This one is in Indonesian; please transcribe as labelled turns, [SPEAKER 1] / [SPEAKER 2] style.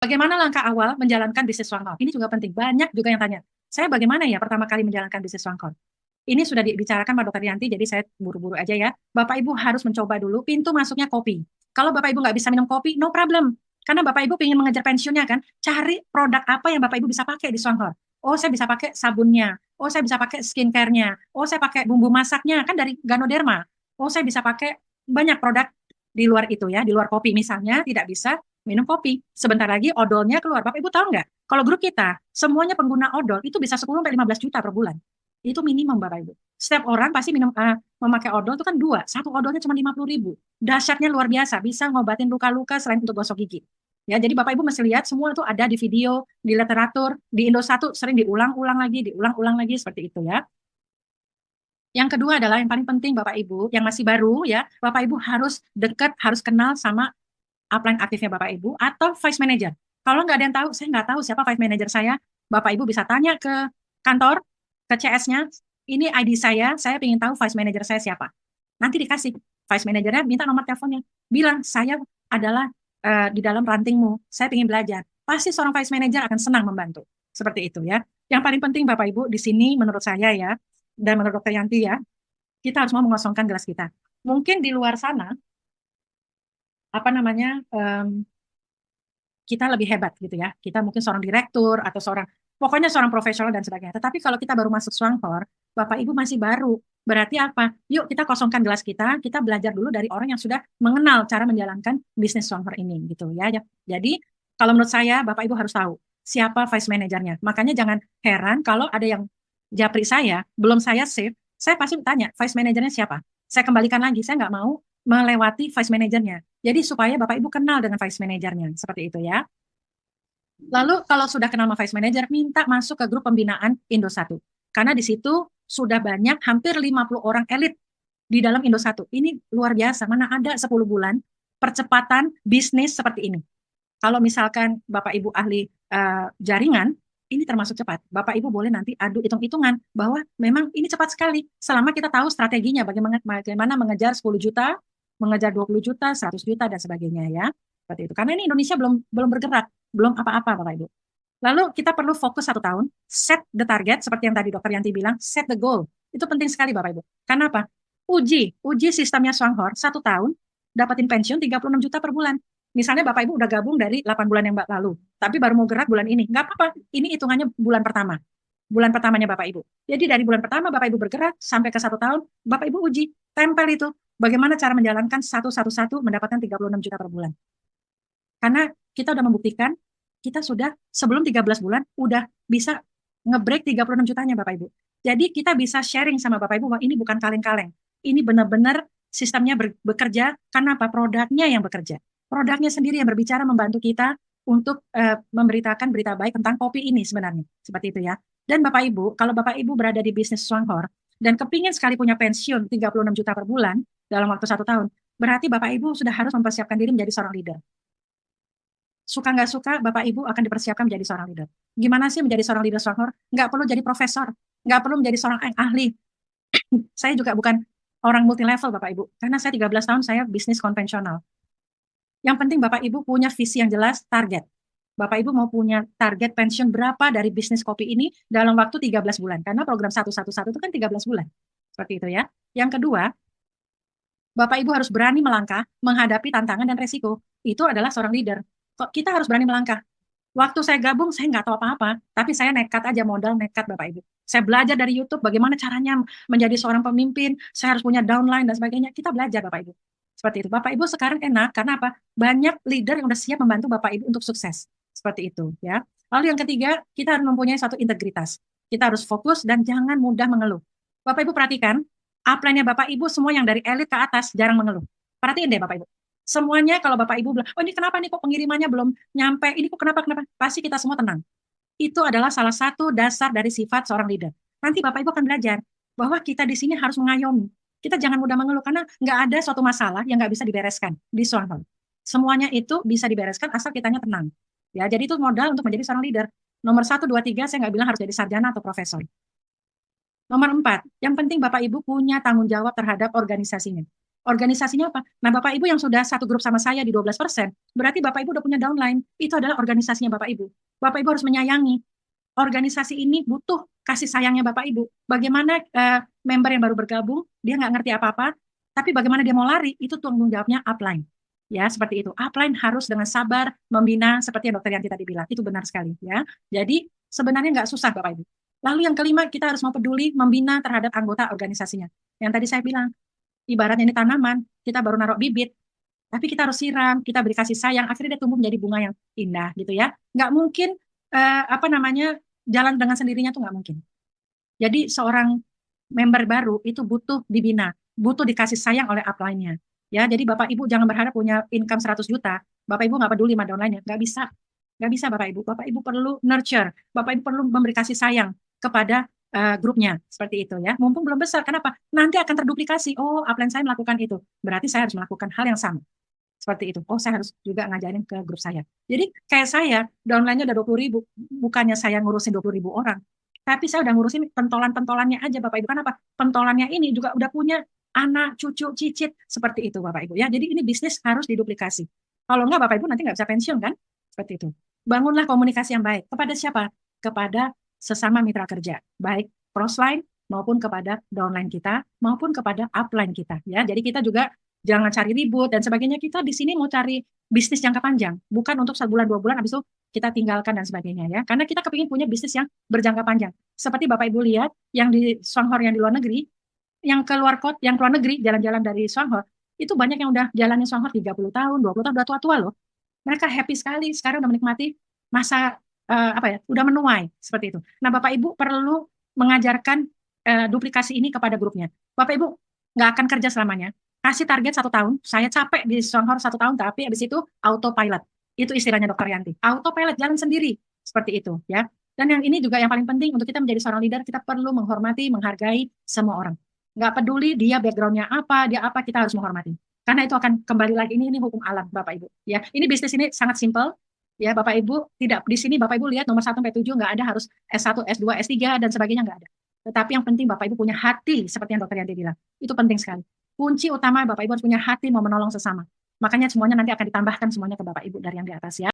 [SPEAKER 1] Bagaimana langkah awal menjalankan bisnis Swanghor? Ini juga penting. Banyak juga yang tanya, saya bagaimana ya pertama kali menjalankan bisnis Swanghor? Ini sudah dibicarakan Mbak Dokter Yanti, jadi saya buru-buru aja ya. Bapak Ibu harus mencoba dulu pintu masuknya kopi. Kalau Bapak Ibu nggak bisa minum kopi, no problem. Karena Bapak Ibu ingin mengejar pensiunnya kan, cari produk apa yang Bapak Ibu bisa pakai di Swanghor. Oh, saya bisa pakai sabunnya. Oh, saya bisa pakai skincare-nya. Oh, saya pakai bumbu masaknya, kan dari Ganoderma. Oh, saya bisa pakai banyak produk di luar itu ya, di luar kopi misalnya, tidak bisa minum kopi. Sebentar lagi odolnya keluar. Bapak Ibu tahu nggak? Kalau grup kita, semuanya pengguna odol itu bisa 10 sampai 15 juta per bulan. Itu minimum Bapak Ibu. Setiap orang pasti memakai odol itu kan dua. Satu odolnya cuma 50.000. Dahsyatnya luar biasa. Bisa ngobatin luka-luka selain untuk gosok gigi. Ya, jadi Bapak Ibu mesti lihat semua itu ada di video, di literatur, di Indosatu sering diulang-ulang lagi seperti itu ya. Yang kedua adalah yang paling penting Bapak Ibu, yang masih baru ya, Bapak Ibu harus dekat, harus kenal sama upline aktifnya Bapak Ibu atau vice manager. Kalau nggak ada yang tahu, saya nggak tahu siapa vice manager saya, Bapak Ibu bisa tanya ke kantor, ke CS-nya, ini ID saya ingin tahu vice manager saya siapa. Nanti dikasih vice manajernya, minta nomor teleponnya. Bilang, saya adalah di dalam rantingmu, saya ingin belajar. Pasti seorang vice manager akan senang membantu. Seperti itu ya. Yang paling penting Bapak Ibu di sini menurut saya ya, dan menurut Dr. Yanti ya, kita harus mau mengosongkan gelas kita. Mungkin di luar sana, apa namanya, kita lebih hebat gitu ya. Kita mungkin seorang direktur atau pokoknya seorang profesional dan sebagainya. Tetapi kalau kita baru masuk Swanghor, Bapak Ibu masih baru. Berarti apa? Yuk kita kosongkan gelas kita belajar dulu dari orang yang sudah mengenal cara menjalankan bisnis Swanghor ini gitu ya. Jadi kalau menurut saya Bapak Ibu harus tahu siapa vice manajernya. Makanya jangan heran kalau ada yang japri saya, belum saya save, saya pasti tanya vice manajernya siapa. Saya kembalikan lagi, saya nggak mau melewati vice manajernya. Jadi supaya Bapak Ibu kenal dengan vice manajernya, seperti itu ya. Lalu kalau sudah kenal sama vice manager, minta masuk ke grup pembinaan Indosatu. Karena di situ sudah banyak, hampir 50 orang elit di dalam Indosatu. Ini luar biasa, mana ada 10 bulan percepatan bisnis seperti ini. Kalau misalkan Bapak Ibu ahli jaringan, ini termasuk cepat. Bapak Ibu boleh nanti adu hitung-hitungan bahwa memang ini cepat sekali. Selama kita tahu strateginya, bagaimana mengejar 10 juta, mengejar 20 juta, 100 juta, dan sebagainya ya. Seperti itu. Karena ini Indonesia belum belum bergerak, belum apa-apa Bapak Ibu. Lalu kita perlu fokus 1 tahun, set the target, seperti yang tadi Dokter Yanti bilang, set the goal. Itu penting sekali Bapak Ibu. Karena apa? Uji sistemnya Swanghor 1 tahun, dapatin pensiun 36 juta per bulan. Misalnya Bapak Ibu udah gabung dari 8 bulan yang lalu, tapi baru mau gerak bulan ini. Nggak apa-apa, ini hitungannya bulan pertama. Bulan pertamanya Bapak Ibu. Jadi dari bulan pertama Bapak Ibu bergerak sampai ke 1 tahun, Bapak Ibu uji, tempel itu. Bagaimana cara menjalankan satu mendapatkan 36 juta per bulan. Karena kita udah membuktikan, kita sudah sebelum 13 bulan udah bisa ngebreak 36 jutanya Bapak Ibu. Jadi kita bisa sharing sama Bapak Ibu bahwa ini bukan kaleng-kaleng. Ini benar-benar sistemnya bekerja karena apa? Produknya yang bekerja. Produknya sendiri yang berbicara membantu kita untuk memberitakan berita baik tentang kopi ini sebenarnya. Seperti itu ya. Dan Bapak Ibu, kalau Bapak Ibu berada di bisnis Swanghor dan kepingin sekali punya pensiun 36 juta per bulan dalam waktu 1 tahun, berarti Bapak Ibu sudah harus mempersiapkan diri menjadi seorang leader. Suka nggak suka, Bapak Ibu akan dipersiapkan menjadi seorang leader. Gimana sih menjadi seorang leader Swanghor? Nggak perlu jadi profesor, nggak perlu menjadi seorang ahli. Saya juga bukan orang multi level Bapak Ibu, karena saya 13 tahun saya bisnis konvensional. Yang penting Bapak Ibu punya visi yang jelas, target. Bapak Ibu mau punya target pensiun berapa dari bisnis kopi ini dalam waktu 13 bulan. Karena program 111 itu kan 13 bulan. Seperti itu ya. Yang kedua, Bapak Ibu harus berani melangkah menghadapi tantangan dan resiko. Itu adalah seorang leader. Kok kita harus berani melangkah? Waktu saya gabung, saya nggak tahu apa-apa, tapi saya nekat aja, modal nekat Bapak Ibu. Saya belajar dari YouTube bagaimana caranya menjadi seorang pemimpin, saya harus punya downline dan sebagainya. Kita belajar Bapak Ibu. Seperti itu. Bapak Ibu sekarang enak, karena apa? Banyak leader yang udah siap membantu Bapak Ibu untuk sukses. Seperti itu ya. Lalu yang ketiga, kita harus mempunyai satu integritas. Kita harus fokus dan jangan mudah mengeluh. Bapak Ibu perhatikan, upline-nya Bapak Ibu semua yang dari elit ke atas jarang mengeluh. Perhatiin deh Bapak Ibu. Semuanya kalau Bapak Ibu bilang, oh ini kenapa nih kok pengirimannya belum nyampe, ini kok kenapa, pasti kita semua tenang. Itu adalah salah satu dasar dari sifat seorang leader. Nanti Bapak Ibu akan belajar bahwa kita di sini harus mengayomi. Kita jangan mudah mengeluh, karena nggak ada suatu masalah yang nggak bisa dibereskan di Swanghor. Semuanya itu bisa dibereskan asal kitanya tenang. Ya, jadi itu modal untuk menjadi seorang leader. Nomor 1, 2, 3, saya nggak bilang harus jadi sarjana atau profesor. Nomor 4, yang penting Bapak Ibu punya tanggung jawab terhadap organisasinya. Organisasinya apa? Nah, Bapak Ibu yang sudah satu grup sama saya di 12%, berarti Bapak Ibu udah punya downline. Itu adalah organisasinya Bapak Ibu. Bapak Ibu harus menyayangi. Organisasi ini butuh kasih sayangnya Bapak Ibu. Bagaimana member yang baru bergabung, dia nggak ngerti apa-apa, tapi bagaimana dia mau lari, itu tanggung jawabnya upline. Ya, seperti itu. Upline harus dengan sabar membina seperti yang Dokter Yanti tadi bilang. Itu benar sekali. Ya, jadi sebenarnya nggak susah Bapak Ibu. Lalu yang kelima, kita harus mau peduli membina terhadap anggota organisasinya. Yang tadi saya bilang, ibaratnya ini tanaman, kita baru naruh bibit, tapi kita harus siram, kita beri kasih sayang, akhirnya dia tumbuh menjadi bunga yang indah gitu ya. Nggak mungkin apa namanya jalan dengan sendirinya tuh nggak mungkin. Jadi seorang member baru itu butuh dibina, butuh dikasih sayang oleh upline-nya. Ya, jadi Bapak Ibu jangan berharap punya income 100 juta. Bapak Ibu nggak peduli sama downline-nya, nggak bisa. Nggak bisa Bapak Ibu. Bapak Ibu perlu nurture, Bapak Ibu perlu memberi kasih sayang kepada grupnya seperti itu ya. Mumpung belum besar, kenapa? Nanti akan terduplikasi. Oh, upline saya melakukan itu, berarti saya harus melakukan hal yang sama. Seperti itu. Oh, saya harus juga ngajarin ke grup saya. Jadi kayak saya, downline-nya udah 20.000, bukannya saya ngurusin 20.000 orang, tapi saya udah ngurusin pentolan-pentolannya aja Bapak Ibu. Kenapa? Pentolannya ini juga udah punya anak, cucu, cicit, seperti itu Bapak Ibu ya. Jadi ini bisnis harus diduplikasi. Kalau enggak Bapak Ibu nanti nggak bisa pensiun kan? Seperti itu. Bangunlah komunikasi yang baik. Kepada siapa? Kepada sesama mitra kerja. Baik crossline maupun kepada downline kita, maupun kepada upline kita. Ya, jadi kita juga jangan cari ribut dan sebagainya. Kita di sini mau cari bisnis jangka panjang, bukan untuk sebulan 2 bulan habis itu kita tinggalkan dan sebagainya ya. Karena kita kepingin punya bisnis yang berjangka panjang. Seperti Bapak Ibu lihat yang di Shanghai, yang di luar negeri, yang keluar kota, yang keluar negeri jalan-jalan dari Shanghai, itu banyak yang udah jalanin Shanghai 30 tahun, 20 tahun, udah tua-tua loh. Mereka happy sekali sekarang udah menikmati masa apa ya, udah menuai seperti itu. Nah, Bapak Ibu perlu mengajarkan duplikasi ini kepada grupnya. Bapak Ibu nggak akan kerja selamanya, kasih target 1 tahun, saya capek di Songhor 1 tahun, tapi habis itu autopilot. Itu istilahnya Dokter Yanti. Autopilot, jalan sendiri. Seperti itu ya. Dan yang ini juga yang paling penting untuk kita menjadi seorang leader, kita perlu menghormati, menghargai semua orang. Nggak peduli dia backgroundnya apa, dia apa, kita harus menghormati. Karena itu akan kembali lagi, ini hukum alam Bapak Ibu. Ya, ini bisnis ini sangat simpel. Ya, Bapak Ibu tidak di sini Bapak Ibu lihat nomor 1 sampai 7 nggak ada harus S1, S2, S3 dan sebagainya nggak ada. Tetapi yang penting Bapak Ibu punya hati seperti yang Dokter Yanti bilang. Itu penting sekali. Kunci utama Bapak Ibu harus punya hati mau menolong sesama. Makanya semuanya nanti akan ditambahkan semuanya ke Bapak Ibu dari yang di atas ya.